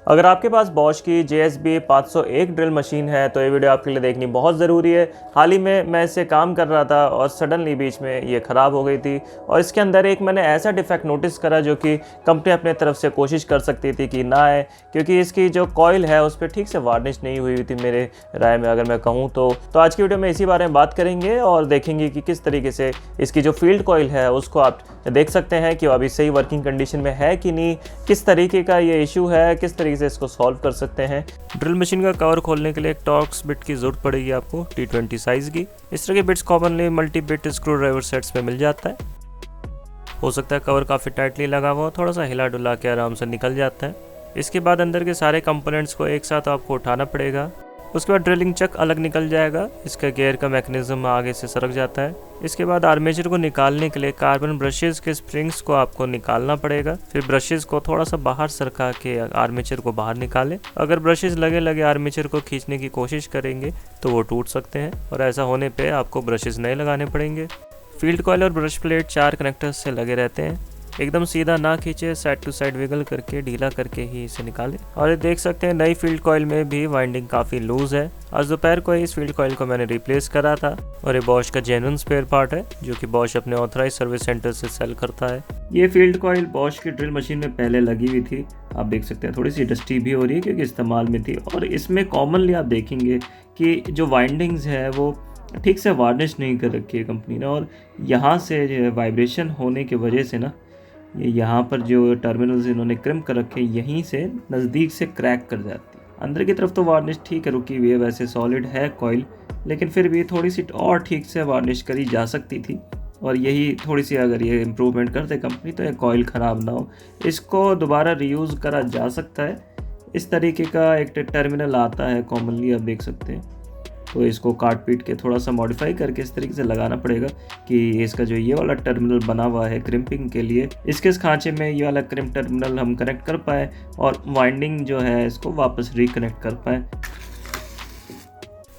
अगर आपके पास बॉश की JSB 501 ड्रिल मशीन है तो ये वीडियो आपके लिए देखनी बहुत ज़रूरी है। हाल ही में मैं इससे काम कर रहा था और सडनली बीच में ये ख़राब हो गई थी और इसके अंदर एक मैंने ऐसा डिफेक्ट नोटिस करा जो कि कंपनी अपने तरफ से कोशिश कर सकती थी कि ना आए, क्योंकि इसकी जो कॉइल है उस पर ठीक से वार्निश नहीं हुई थी मेरे राय में, अगर मैं कहूँ तो। आज की वीडियो में इसी बारे में बात करेंगे और देखेंगे कि किस तरीके से इसकी जो फील्ड कॉइल है उसको आप देख सकते हैं कि वो अभी सही वर्किंग कंडीशन में है कि नहीं, किस तरीके का ये इशू है, किस तरीके से इसको सॉल्व कर सकते हैं। ड्रिल मशीन का कवर खोलने के लिए एक टॉर्क्स बिट की जरूरत पड़ेगी आपको, T20 साइज की। इस तरह के bits commonly multi bit screw driver sets में मिल जाता है। हो सकता है कवर काफ़ी टाइटली लगा हुआ, थोड़ा सा हिला डुला के आराम से निकल जाता है। इसके बाद अंदर के सारे कंपोनेंट्स को एक साथ आपको उठाना पड़ेगा। उसके बाद ड्रिलिंग चक अलग निकल जाएगा, इसका गियर का मैकेनिज्म आगे से सरक जाता है। इसके बाद आर्मेचर को निकालने के लिए कार्बन ब्रशेस के स्प्रिंग्स को आपको निकालना पड़ेगा। फिर ब्रशेस को थोड़ा सा बाहर सरका के आर्मेचर को बाहर निकालें। अगर ब्रशेस लगे लगे आर्मेचर को खींचने की कोशिश करेंगे तो वो टूट सकते हैं और ऐसा होने पे आपको ब्रशेस नए लगाने पड़ेंगे। फील्ड कॉइल और ब्रश प्लेट 4 कनेक्टर्स से लगे रहते हैं। एकदम सीधा ना खींचे, साइड टू साइड विगल करके ढीला करके ही इसे निकालें। और ये देख सकते हैं नई फील्ड कॉइल में भी वाइंडिंग काफ़ी लूज है। आज दोपहर को इस फील्ड कॉइल को मैंने रिप्लेस करा था और ये बॉश का जेन्युइन स्पेयर पार्ट है जो कि बॉश अपने ऑथराइज सर्विस सेंटर से सेल करता है। ये फील्ड कॉइल बॉश की ड्रिल मशीन में पहले लगी हुई थी। आप देख सकते हैं थोड़ी सी डस्टी भी हो रही है क्योंकि इस्तेमाल में थी। और इसमें कॉमनली आप देखेंगे कि जो वाइंडिंग्स है वो ठीक से वार्निश नहीं कर रखी है कंपनी ने, और यहाँ से जो वाइब्रेशन होने की वजह से ना ये यहाँ पर जो टर्मिनल्स इन्होंने क्रिम्प कर रखे हैं यहीं से नज़दीक से क्रैक कर जाती है। अंदर की तरफ तो वार्निश ठीक है, रुकी हुई है, वैसे सॉलिड है कॉइल, लेकिन फिर भी थोड़ी सी और ठीक से वार्निश करी जा सकती थी। और यही थोड़ी सी अगर ये इम्प्रूवमेंट करते कंपनी तो ये कॉइल ख़राब ना हो। इसको दोबारा रीयूज़ करा जा सकता है। इस तरीके का एक टर्मिनल आता है कॉमनली, आप देख सकते हैं। तो इसको काट पीट के थोड़ा सा मॉडिफाई करके इस तरीके से लगाना पड़ेगा कि इसका जो ये वाला टर्मिनल बना हुआ है क्रिम्पिंग के लिए, इसके इस खांचे में ये वाला क्रिम्प टर्मिनल हम कनेक्ट कर पाए और वाइंडिंग जो है इसको वापस रिकनेक्ट कर पाए।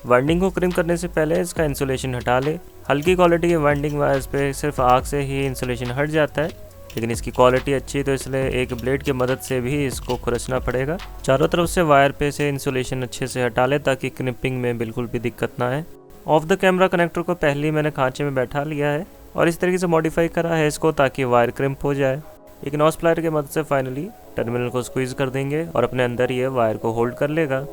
वाइंडिंग को क्रिम्प करने से पहले इसका इंसुलेशन हटा ले। हल्की क्वालिटी के वाइंडिंग वायर्स पे सिर्फ आग से ही इंसुलेशन हट जाता है, लेकिन इसकी क्वालिटी अच्छी तो इसलिए एक ब्लेड की मदद से भी इसको खुरचना पड़ेगा। चारों तरफ से वायर पे से इंसुलेशन अच्छे से हटा ले ताकि क्रिम्पिंग में बिल्कुल भी दिक्कत ना आए। ऑफ द कैमरा कनेक्टर को पहले ही मैंने खांचे में बैठा लिया है और इस तरीके से मॉडिफाई करा है इसको ताकि वायर क्रिम्प हो जाए। एक नॉस प्लायर की मदद से फाइनली टर्मिनल को स्क्वीज कर देंगे और अपने अंदर ये वायर को होल्ड कर लेगा।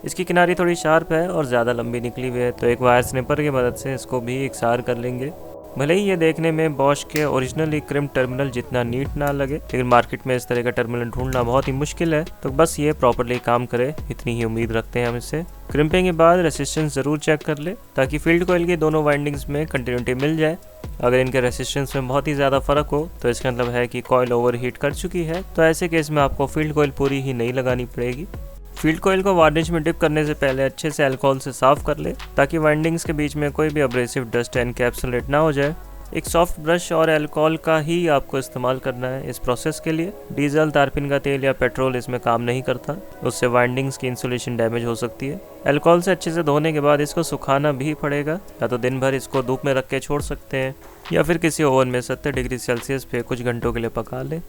इसकी किनारी थोड़ी शार्प है और ज़्यादा लंबी निकली हुई है तो एक वायर स्निपर की मदद से इसको भी इकसार कर लेंगे। भले ही ये देखने में बॉश के ओरिजिनली क्रिम्प टर्मिनल जितना नीट ना लगे, लेकिन मार्केट में इस तरह का टर्मिनल ढूंढना बहुत ही मुश्किल है, तो बस ये प्रॉपर्ली काम करे इतनी ही उम्मीद रखते हैं हम इससे। क्रिम्पिंग के बाद रेसिस्टेंस ज़रूर चेक कर ले ताकि फील्ड कॉइल की दोनों वाइंडिंग्स में कंटिन्यूटी मिल जाए। अगर इनके रेसिस्टेंस में बहुत ही ज़्यादा फ़र्क हो तो इसका मतलब है कि कॉइल ओवर हीट कर चुकी है, तो ऐसे केस में आपको फील्ड कॉइल पूरी ही नहीं लगानी पड़ेगी। फील्ड कॉइल को वार्निश में डिप करने से पहले अच्छे से अल्कोहल से साफ कर ले ताकि वाइंडिंग्स के बीच में कोई भी अब्रेसिव डस्ट एनकैप्सुलेट ना हो जाए। एक सॉफ्ट ब्रश और अल्कोहल का ही आपको इस्तेमाल करना है इस प्रोसेस के लिए। डीजल, तारपीन का तेल या पेट्रोल इसमें काम नहीं करता, उससे वाइंडिंग्स की इंसुलेशन डैमेज हो सकती है। अल्कोहल से अच्छे से धोने के बाद इसको सुखाना भी पड़ेगा, या तो दिन भर इसको धूप में रख के छोड़ सकते हैं या फिर किसी ओवन में 70 डिग्री सेल्सियस पे कुछ घंटों के लिए पका लें।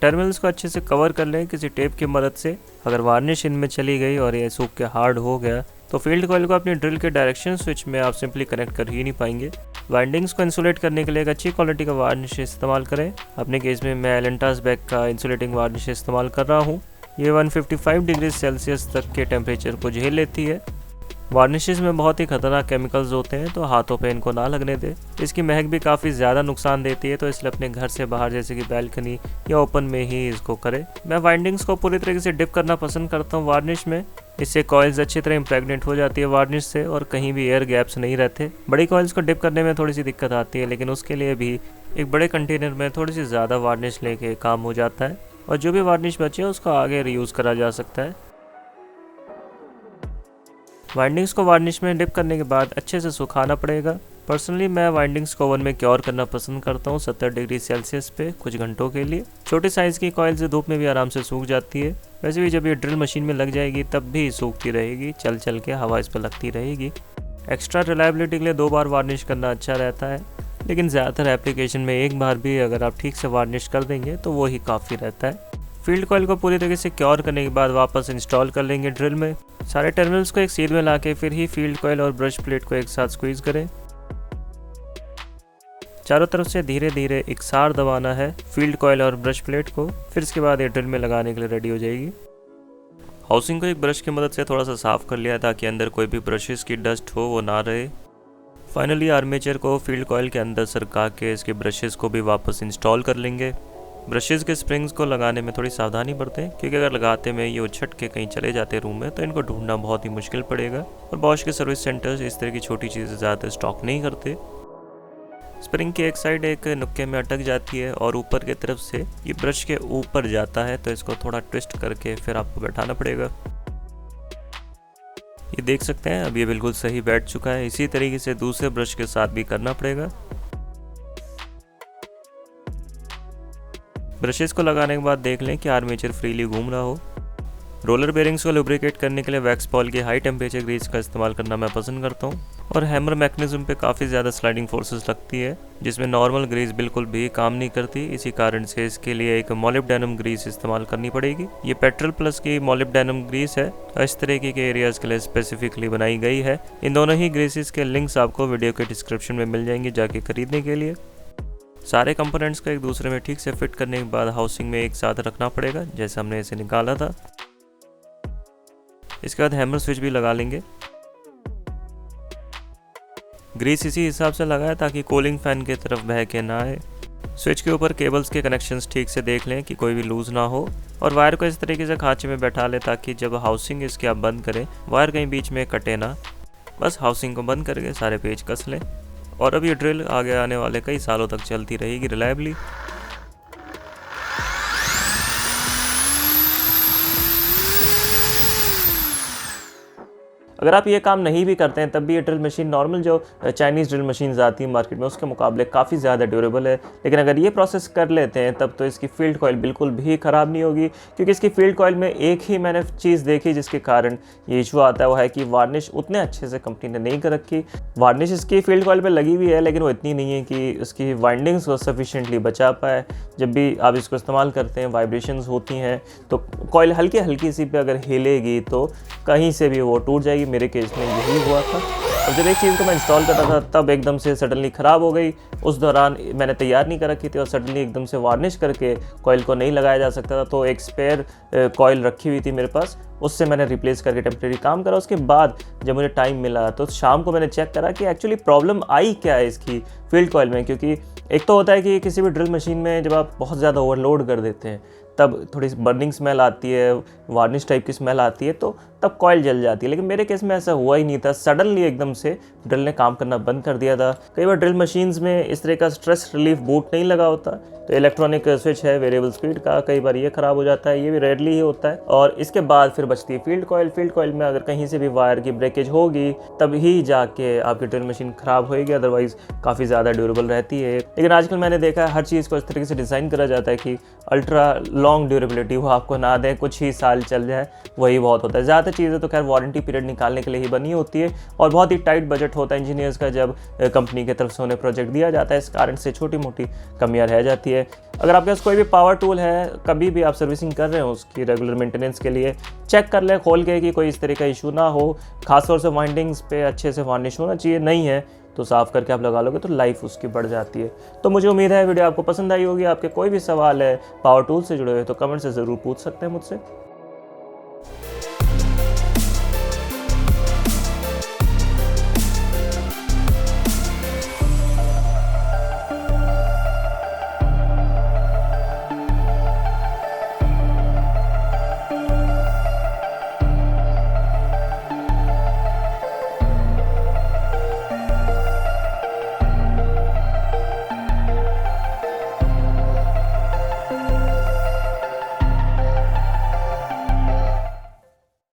टर्मिनल्स को अच्छे से कवर कर लें किसी टेप की मदद से। अगर वार्निश इनमें चली गई और ये सूख के हार्ड हो गया तो फील्ड कॉइल को अपनी ड्रिल के डायरेक्शन स्विच में आप सिंपली कनेक्ट कर ही नहीं पाएंगे। वाइंडिंग्स को इंसुलेट करने के लिए एक अच्छी क्वालिटी का वार्निश इस्तेमाल करें। अपने केस में मैं एलेंटास बैग का इंसुलेटिंग वार्निश इस्तेमाल कर रहा हूँ। ये 155 डिग्री सेल्सियस तक के टेम्परेचर को झेल लेती है। वार्निशेस में बहुत ही खतरनाक केमिकल्स होते हैं तो हाथों पे इनको ना लगने दे। इसकी महक भी काफ़ी ज़्यादा नुकसान देती है, तो इसलिए अपने घर से बाहर जैसे कि बैल्कनी या ओपन में ही इसको करें। मैं वाइंडिंग्स को पूरी तरीके से डिप करना पसंद करता हूँ वार्निश में। इससे कॉइल्स अच्छी तरह इम्प्रेगनेट हो जाती है वार्निश से और कहीं भी एयर गैप्स नहीं रहते। बड़ी कॉइल्स को डिप करने में थोड़ी सी दिक्कत आती है, लेकिन उसके लिए भी एक बड़े कंटेनर में थोड़ी सी ज़्यादा वार्निश लेके काम हो जाता है और जो भी वार्निश बचे उसको आगे रीयूज़ करा जा सकता है। वाइंडिंग्स को वार्निश में डिप करने के बाद अच्छे से सुखाना पड़ेगा। पर्सनली मैं वाइंडिंग्स को ओवन में क्योर करना पसंद करता हूँ 70 डिग्री सेल्सियस पे कुछ घंटों के लिए। छोटे साइज़ की कॉइल से धूप में भी आराम से सूख जाती है। वैसे भी जब ये ड्रिल मशीन में लग जाएगी तब भी सूखती रहेगी, चल चल के हवा इस पर लगती रहेगी। एक्स्ट्रा रिलायबिलिटी के लिए 2 बार वार्निश करना अच्छा रहता है, लेकिन ज़्यादातर एप्लीकेशन में एक बार भी अगर आप ठीक से वार्निश कर देंगे तो वो ही काफ़ी रहता है। फील्ड कॉइल को पूरी तरीके से क्योर करने के बाद वापस इंस्टॉल कर लेंगे ड्रिल में। सारे टर्मिनल्स को एक सीध में लाके फिर ही फील्ड कॉइल और ब्रश प्लेट को एक साथ स्क्वीज़ करें। चारों तरफ से धीरे धीरे एकसार दबाना है फील्ड कॉइल और ब्रश प्लेट को, फिर इसके बाद ये ड्रिल में लगाने के लिए रेडी हो जाएगी। हाउसिंग को एक ब्रश की मदद से थोड़ा सा साफ कर लिया ताकि अंदर कोई भी ब्रशेस की डस्ट हो वो ना रहे। फाइनली आर्मेचर को फील्ड कॉइल के अंदर सरका के इसके ब्रशेस को भी वापस इंस्टॉल कर लेंगे। ब्रशेस के स्प्रिंग्स को लगाने में थोड़ी सावधानी बरतें, क्योंकि अगर लगाते में ये उछट के कहीं चले जाते रूम में तो इनको ढूंढना बहुत ही मुश्किल पड़ेगा। और बॉश के सर्विस सेंटर्स इस तरह की छोटी चीज़ें ज़्यादा स्टॉक नहीं करते। स्प्रिंग की एक साइड एक नुक्के में अटक जाती है और ऊपर की तरफ से ये ब्रश के ऊपर जाता है, तो इसको थोड़ा ट्विस्ट करके फिर आपको बैठाना पड़ेगा। ये देख सकते हैं अब ये बिल्कुल सही बैठ चुका है। इसी तरीके से दूसरे ब्रश के साथ भी करना पड़ेगा। ब्रशेस को लगाने के बाद देख लें कि आर्मेचर फ्रीली घूम रहा हो। रोलर बेरिंग्स को लुब्रिकेट करने के लिए वैक्स बॉल की हाई टेम्परेचर ग्रीस का इस्तेमाल करना मैं पसंद करता हूँ। और हैमर मैकेनिज्म पे काफ़ी ज़्यादा स्लाइडिंग फोर्सेस लगती है, जिसमें नॉर्मल ग्रीस बिल्कुल भी काम नहीं करती। इसी कारण से इसके लिए एक मोलिब्डेनम ग्रीस इस्तेमाल करनी पड़ेगी। ये पेट्रोल प्लस की मोलिब्डेनम ग्रीस है, इस तरीके के एरियाज़ के लिए स्पेसिफिकली बनाई गई है। इन दोनों ही ग्रीसेस के लिंक्स आपको वीडियो के डिस्क्रिप्शन में मिल जाएंगे जाके खरीदने के लिए। सारे कंपोनेंट्स को एक दूसरे में ठीक से फिट करने के बाद हाउसिंग में एक साथ रखना पड़ेगा, जैसे हमने इसे निकाला था। इसके बाद हैमर स्विच भी लगा लेंगे। ग्रीस इसी हिसाब से लगाएं ताकि कूलिंग फैन की तरफ बह के ना आए। स्विच के ऊपर केबल्स के कनेक्शंस ठीक से देख लें कि कोई भी लूज ना हो, और वायर को इस तरीके से खांचे में बैठा लें ताकि जब हाउसिंग इसकी आप बंद करें वायर कहीं बीच में कटे ना। बस हाउसिंग को बंद करके सारे पेज कस लें और अब ये ड्रिल आगे आने वाले कई सालों तक चलती रहेगी रिलायबली। अगर आप ये काम नहीं भी करते हैं तब भी ये ड्रिल मशीन नॉर्मल जो चाइनीज़ ड्रिल मशीन्स आती हैं मार्केट में उसके मुकाबले काफ़ी ज़्यादा ड्यूरेबल है। लेकिन अगर ये प्रोसेस कर लेते हैं तब तो इसकी फील्ड कॉइल बिल्कुल भी ख़राब नहीं होगी, क्योंकि इसकी फील्ड कॉइल में एक ही मैंने चीज़ देखी जिसके कारण ये इशू आता है, वो है कि वार्निश उतने अच्छे से कंपनी ने नहीं कर रखी। वार्निश इसकी फील्ड कॉइल पर लगी हुई है, लेकिन वो इतनी नहीं है कि उसकी वाइंडिंग्स को सफिशेंटली बचा पाए। जब भी आप इसको इस्तेमाल करते हैं वाइब्रेशंस होती हैं, तो कॉइल हल्की हल्की सी पे अगर हिलेगी तो कहीं से भी वो टूट जाएगी। मेरे केस में यही हुआ था। और जब एक चीज़ को मैं इंस्टॉल कर रहा था तब एकदम से सडनली ख़राब हो गई। उस दौरान मैंने तैयार नहीं कर रखी थी और सडनली एकदम से वार्निश करके कॉइल को नहीं लगाया जा सकता था, तो एक स्पेयर कॉइल रखी हुई थी मेरे पास, उससे मैंने रिप्लेस करके टेम्प्रेरी काम करा। उसके बाद जब मुझे टाइम मिला तो शाम को मैंने चेक करा कि एक्चुअली प्रॉब्लम आई क्या है इसकी फील्ड कॉइल में। क्योंकि एक तो होता है कि किसी भी ड्रिल मशीन में जब आप बहुत ज़्यादा ओवरलोड कर देते हैं तब थोड़ी सी बर्निंग स्मेल आती है, वार्निश टाइप की स्मेल आती है, तो तब कॉइल जल जाती है। लेकिन मेरे केस में ऐसा हुआ ही नहीं था। सडनली एकदम से ड्रिल ने काम करना बंद कर दिया था। कई बार ड्रिल मशीन्स में इस तरह का स्ट्रेस रिलीफ बूट नहीं लगा होता, तो इलेक्ट्रॉनिक स्विच है वेरिएबल स्पीड का, कई बार ये ख़राब हो जाता है, ये भी रेयरली ही होता है। और इसके बाद फिर बचती है फील्ड कॉइल। फील्ड कॉइल में अगर कहीं से भी वायर की ब्रेकेज होगी तब ही जाके आपकी ड्रिल मशीन ख़राब होएगी, अदरवाइज़ काफ़ी ज़्यादा ड्यूरेबल रहती है। लेकिन आजकल मैंने देखा है हर चीज़ को इस तरीके से डिज़ाइन करा जाता है कि अल्ट्रा लॉन्ग ड्यूरेबिलिटी वो आपको ना दें, कुछ ही साल चल जाए, वही बहुत होता है। ज़्यादातर चीज़ें तो खैर वारंटी पीरियड निकालने के लिए ही बनी होती है और बहुत ही टाइट बजट होता है इंजीनियर्स का जब कंपनी की तरफ से उन्हें प्रोजेक्ट दिया जाता है। इस कारण से छोटी मोटी कमियां रह जाती है। अगर आपके पास कोई भी पावर टूल है, कभी भी आप सर्विसिंग कर रहे हो उसकी रेगुलर मेंटेनेंस के लिए चेक कर ले खोल के कि कोई इस तरह का इशू ना हो। खासतौर से वाइंडिंग्स पे अच्छे से वार्निश होना चाहिए, नहीं है तो साफ़ करके आप लगा लोगे तो लाइफ उसकी बढ़ जाती है। तो मुझे उम्मीद है वीडियो आपको पसंद आई होगी। आपके कोई भी सवाल है पावर टूल से जुड़े हुए तो कमेंट से ज़रूर पूछ सकते हैं मुझसे।